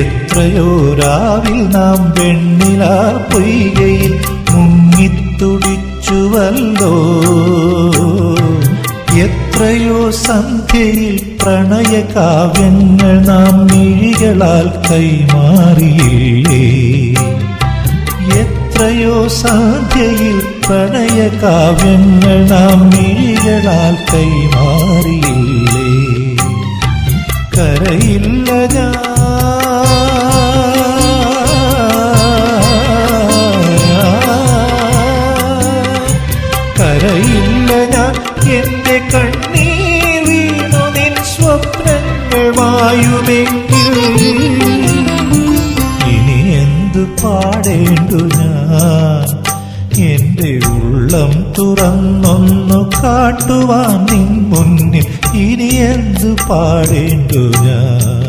എത്രയോ രാവിൽ നാം വെണ്ണില പൊയ്കയിൽ മുങ്ങിത്തുടിച്ചുവല്ലോ. എത്രയോ സന്ധ്യയിൽ പ്രണയകാവ്യങ്ങൾ നാം മിഴികളാൽ കൈമാറിയില്ലേ. എത്രയോ സന്ധ്യയിൽ പ്രണയകാവ്യങ്ങൾ നാം മിഴികളാൽ കൈമാറിയില്ലേ. കരയില്ല ഞാൻ, കരയില്ല ഞാൻ, എന്റെ കണ്ണീർ വീണു നിൻ സ്വപ്നങ്ങൾ മായുമെങ്കിൽ. ഇനി എന്തു പാടേണ്ടു ഞാൻ, എന്റെ ഉള്ളം തുറന്നൊന്നു കാട്ടുവാൻ നിൻ മുന്നിൽ. ഇനി എന്തു പാടേണ്ടു ഞാൻ.